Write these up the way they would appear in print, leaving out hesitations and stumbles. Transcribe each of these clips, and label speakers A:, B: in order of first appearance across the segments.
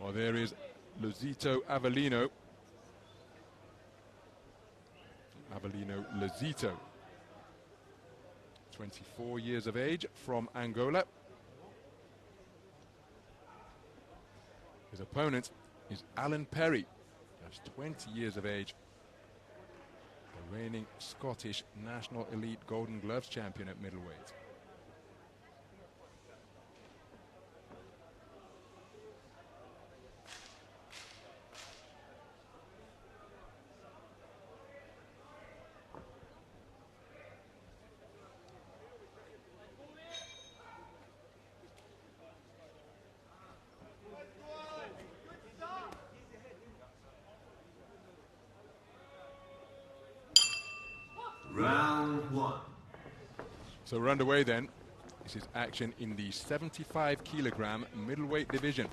A: Well, there is LUZITO Avelino. LUZITO. 24 years of age, from Angola. His opponent is Alan Perry, just 20 years of age. The reigning Scottish National Elite Golden Gloves champion at middleweight.
B: Round one.
A: So we're underway then. This is action in the 75 kilogram middleweight division.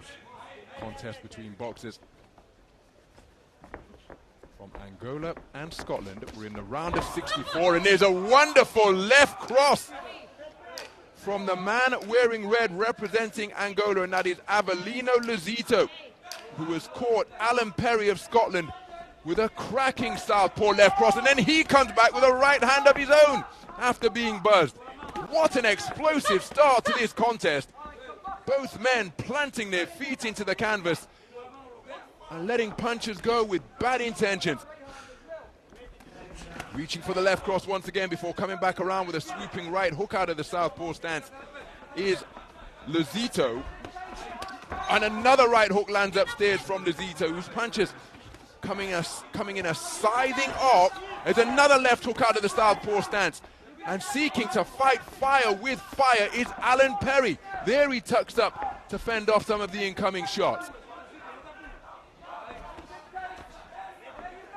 A: Contest between boxers from Angola and Scotland. We're in the round of 64, and there's a wonderful left cross from the man wearing red representing Angola, and that is Avelino LUZITO, who has caught Alan Perry of Scotland with a cracking southpaw left cross, and then he comes back with a right hand of his own after being buzzed. What an explosive start to this contest. Both men planting their feet into the canvas and letting punches go with bad intentions. Reaching for the left cross once again before coming back around with a swooping right hook out of the southpaw stance is LUZITO. And another right hook lands upstairs from LUZITO, whose punches coming in a scything arc. There's another left hook out of the southpaw stance. And seeking to fight fire with fire is Alan Perry. There he tucks up to fend off some of the incoming shots.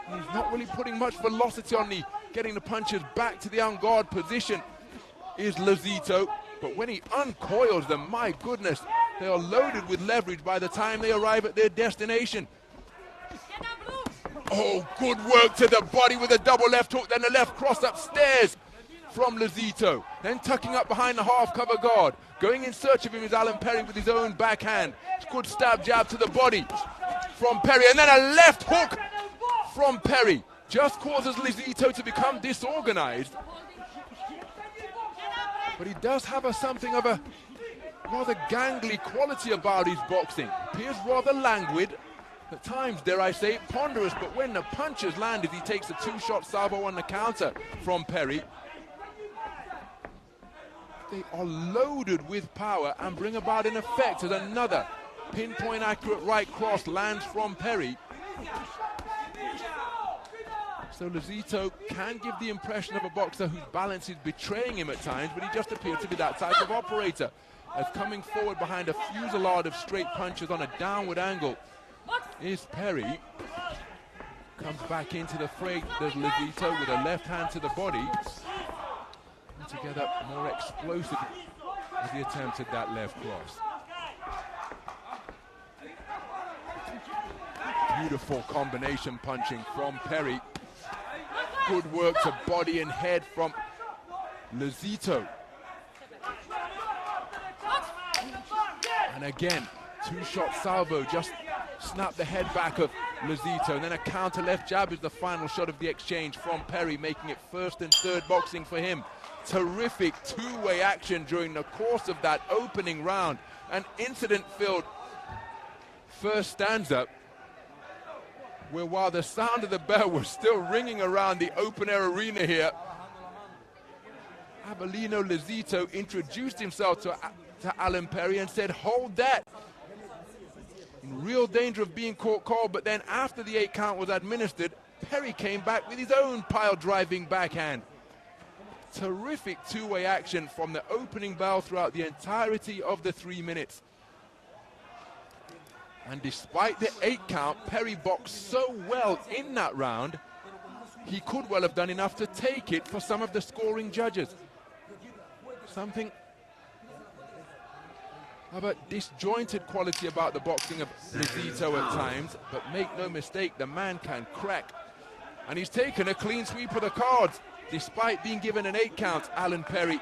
A: He's not really putting much velocity on getting the punches back to the on guard position is LUZITO. But when he uncoils them, my goodness, they are loaded with leverage by the time they arrive at their destination. Oh, good work to the body with a double left hook, then the left cross upstairs from LUZITO. Then tucking up behind the half cover guard. Going in search of him is Alan Perry with his own backhand. Good stab jab to the body from Perry, and then a left hook from Perry. Just causes LUZITO to become disorganized. But he does have something of a rather gangly quality about his boxing. Appears rather languid. At times, dare I say, ponderous, but when the punches landed, he takes a two-shot salvo on the counter from Perry. They are loaded with power and bring about an effect as another pinpoint accurate right cross lands from Perry. So LUZITO can give the impression of a boxer whose balance is betraying him at times, but he just appears to be that type of operator. As coming forward behind a fusillade of straight punches on a downward angle is Perry. Comes back into the fray, there's LUZITO with a left hand to the body. And together, more explosive as he attempted that left cross. Beautiful combination punching from Perry. Good work to body and head from LUZITO. And again, two-shot salvo, just snap the head back of LUZITO, and then a counter left jab is the final shot of the exchange from Perry, making it first and third boxing for him. Terrific two-way action during the course of that opening round. An incident-filled first stanza, where while the sound of the bell was still ringing around the open-air arena here, Avelino LUZITO introduced himself to Alan Perry and said, "Hold that." In real danger of being caught cold, but then after the 8 count was administered, Perry came back with his own pile-driving backhand. Terrific two-way action from the opening bell throughout the entirety of the 3 minutes. And despite the 8 count, Perry boxed so well in that round, he could well have done enough to take it for some of the scoring judges. Something of a disjointed quality about the boxing of LUZITO at times, but make no mistake, the man can crack. And he's taken a clean sweep of the cards, despite being given an 8 count, Alan Perry.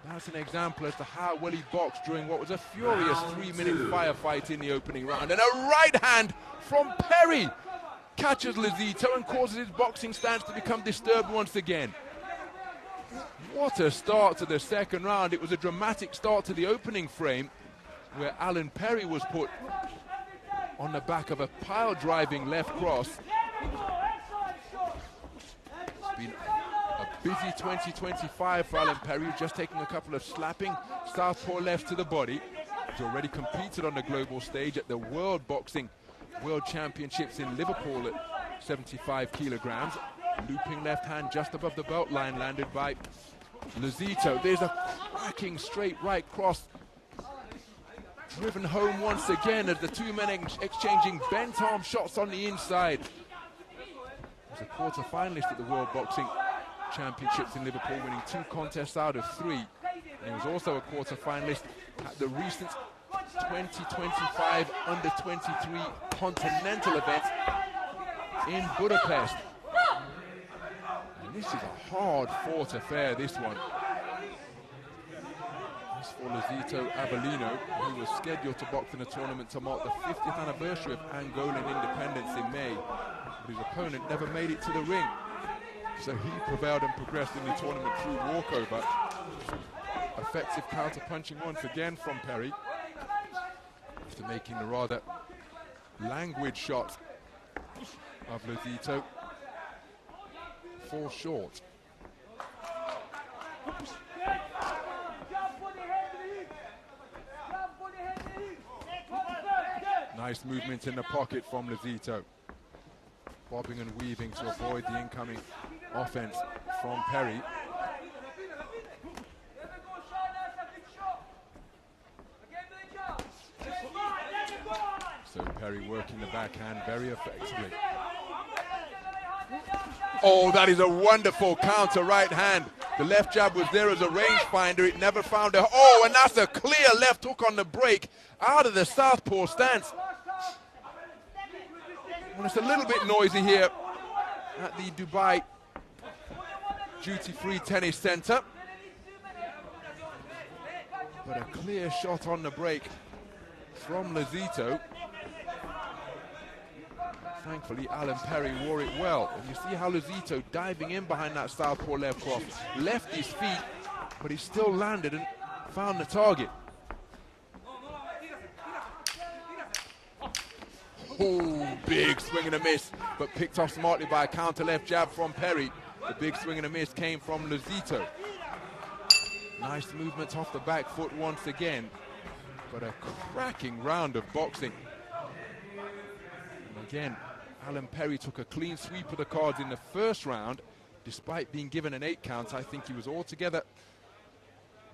A: That's an example as to how well he boxed during what was a furious 3-minute firefight in the opening round. And a right hand from Perrie catches LUZITO and causes his boxing stance to become disturbed once again. What a start to the second round. It was a dramatic start to the opening frame where Alan Perrie was put on the back of a pile-driving left cross. It's been a busy 2025 for Alan Perrie, just taking a couple of slapping southpaw lefts to the body. He's already competed on the global stage at the World Boxing World Championships in Liverpool at 75 kilograms. Looping left hand just above the belt line landed by LUZITO. There's a cracking straight right cross. Driven home once again as the two men exchanging bent arm shots on the inside. He was a quarter-finalist at the World Boxing Championships in Liverpool, winning 2 contests out of 3. And he was also a quarter-finalist at the recent 2025 Under-23 Continental event in Budapest. And this is a hard-fought affair, this one. As for LUZITO Avelino, who was scheduled to box in a tournament to mark the 50th anniversary of Angolan independence in May, but his opponent never made it to the ring. So he prevailed and progressed in the tournament through walkover. Effective counter-punching once again from Perrie, after making the rather languid shot of LUZITO fall short. Nice movement in the pocket from LUZITO. Bobbing and weaving to avoid the incoming offense from Perrie. So Perrie working the backhand very effectively. Oh, that is a wonderful counter right hand. The left jab was there as a rangefinder. It never found a... Oh, and that's a clear left hook on the break out of the southpaw stance. And it's a little bit noisy here at the Dubai Duty-Free Tennis Center. But a clear shot on the break from LUZITO. Thankfully, Alan Perrie wore it well. And you see how LUZITO diving in behind that southpaw left cross, left his feet, but he still landed and found the target. Oh, big swing and a miss, but picked off smartly by a counter left jab from Perrie. The big swing and a miss came from LUZITO. Nice movement off the back foot once again, but a cracking round of boxing. And again, Alan Perrie took a clean sweep of the cards in the first round. Despite being given an 8 count, I think he was altogether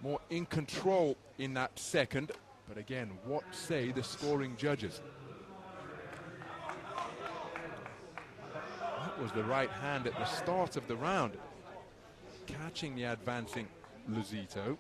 A: more in control in that second. But again, what say the scoring judges? That was the right hand at the start of the round, catching the advancing LUZITO.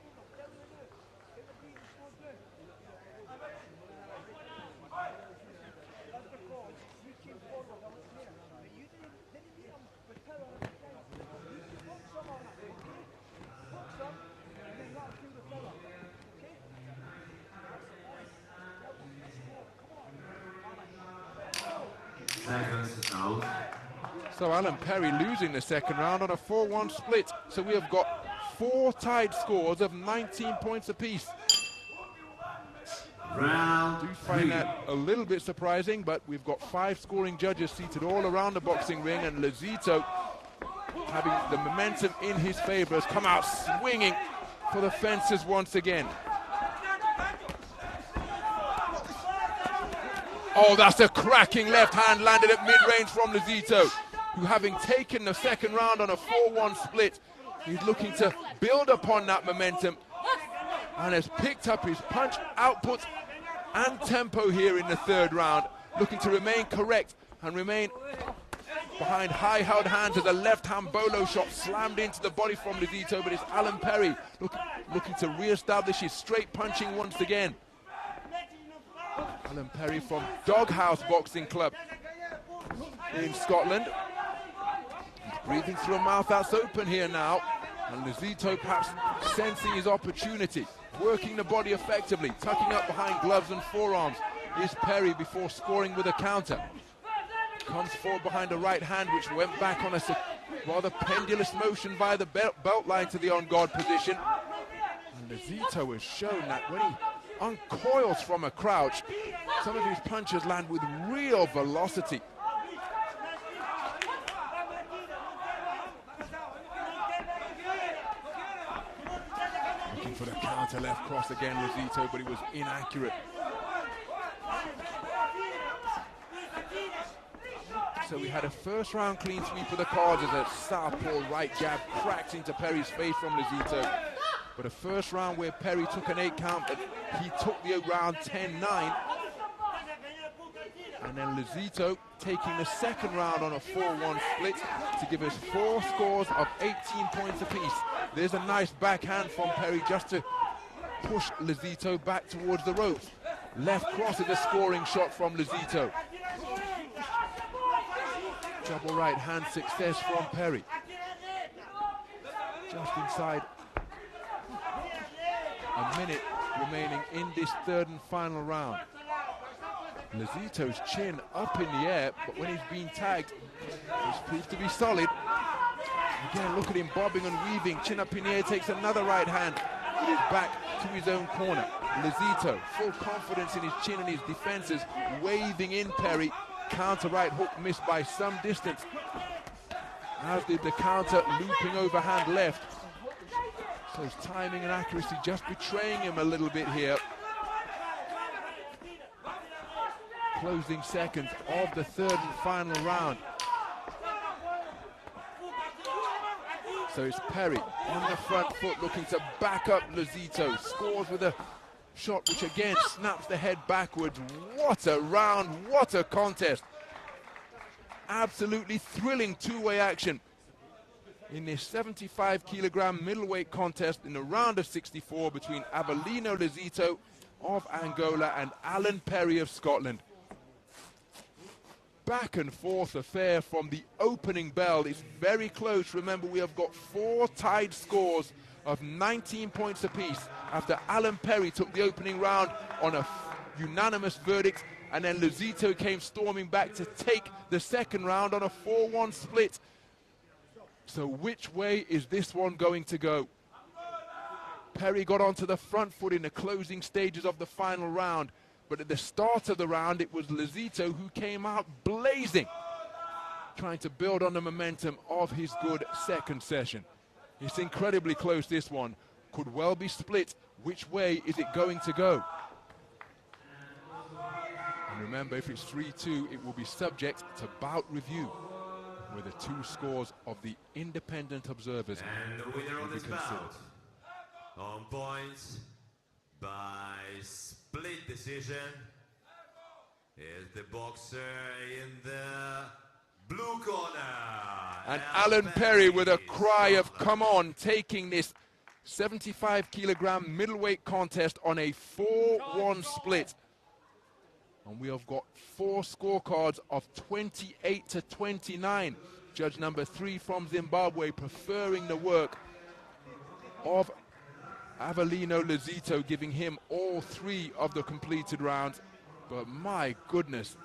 A: So Alan Perrie losing the second round on a 4-1 split. So we have got 4 tied scores of 19 points apiece. I do find that a little bit surprising, but we've got 5 scoring judges seated all around the boxing ring, and LUZITO, having the momentum in his favor, has come out swinging for the fences once again. Oh, that's a cracking left hand landed at mid-range from LUZITO, who, having taken the second round on a 4-1 split, he's looking to build upon that momentum and has picked up his punch output and tempo here in the third round, looking to remain correct and remain behind high-held hands as a left-hand bolo shot slammed into the body from LUZITO, but it's Alan Perrie looking to re-establish his straight punching once again. Alan Perrie from Doghouse Boxing Club in Scotland. He's breathing through a mouth that's open here now. And LUZITO perhaps sensing his opportunity, working the body effectively, tucking up behind gloves and forearms is PERRIE before scoring with a counter. Comes forward behind a right hand which went back on a rather pendulous motion via the belt line to the on-guard position. And LUZITO has shown that when he uncoils from a crouch, some of his punches land with real velocity. Looking for the counter left cross again, LUZITO, but it was inaccurate. So we had a first round clean sweep of the cards as a southpaw right jab cracks into PERRIE's face from LUZITO. But a first round where PERRIE took an 8 count, but he took the round 10-9. And then LUZITO taking the second round on a 4-1 split to give us 4 scores of 18 points apiece. There's a nice backhand from PERRIE just to push LUZITO back towards the ropes. Left cross is a scoring shot from LUZITO. Double right hand success from PERRIE. Just inside a minute remaining in this third and final round. LUZITO's chin up in the air, but when he's been tagged, he's proved to be solid. Again, look at him bobbing and weaving, chin up in the air, takes another right hand, back to his own corner. LUZITO, full confidence in his chin and his defenses, waving in PERRIE. Counter right hook missed by some distance, as did the counter looping overhand left. So his timing and accuracy just betraying him a little bit here. Closing seconds of the third and final round. So it's PERRIE on the front foot looking to back up LUZITO. Scores with a shot which again snaps the head backwards. What a round, what a contest. Absolutely thrilling two-way action in this 75 kilogram middleweight contest in the round of 64 between Avelino LUZITO of Angola and Alan PERRIE of Scotland. Back and forth affair from the opening bell. It's very close. Remember, we have got 4 tied scores of 19 points apiece after Alan PERRIE took the opening round on a unanimous verdict, and then LUZITO came storming back to take the second round on a 4-1 split. So which way is this one going to go? PERRIE got onto the front foot in the closing stages of the final round, but at the start of the round it was LUZITO who came out blazing, trying to build on the momentum of his good second session. It's incredibly close, this one. Could well be split. Which way is it going to go? And remember, if it's 3-2, it will be subject to bout review, where the 2 scores of the independent observers
B: and the winner
A: will
B: of
A: be
B: this
A: considered.
B: bout, on points by split decision, is the boxer in the blue corner.
A: And Alan PERRIE with a cry of come on, taking this 75 kilogram middleweight contest on a 4-1 split. And we have got 4 scorecards of 28-29. Judge number 3 from Zimbabwe preferring the work of Avelino LUZITO, giving him all 3 of the completed rounds. But my goodness,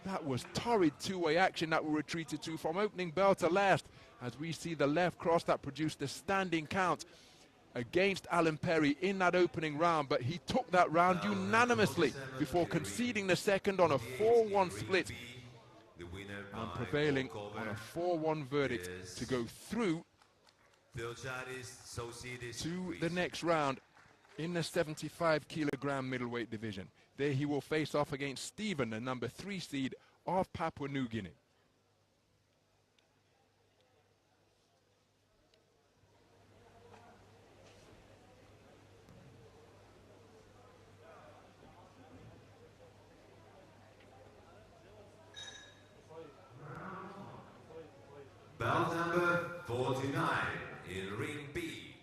A: that was torrid two-way action that we retreated to from opening bell to last, as we see the left cross that produced a standing count against Alan PERRIE in that opening round, but he took that round unanimously before conceding the second on a 4-1 split and prevailing on a 4-1 verdict to go through to the next round in the 75 kilogram middleweight division. There he will face off against Stephen, the number 3 seed of Papua New Guinea.
B: Bout number 49 in ring B,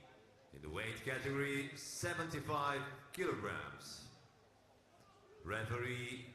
B: in the weight category 75 kilograms. Referee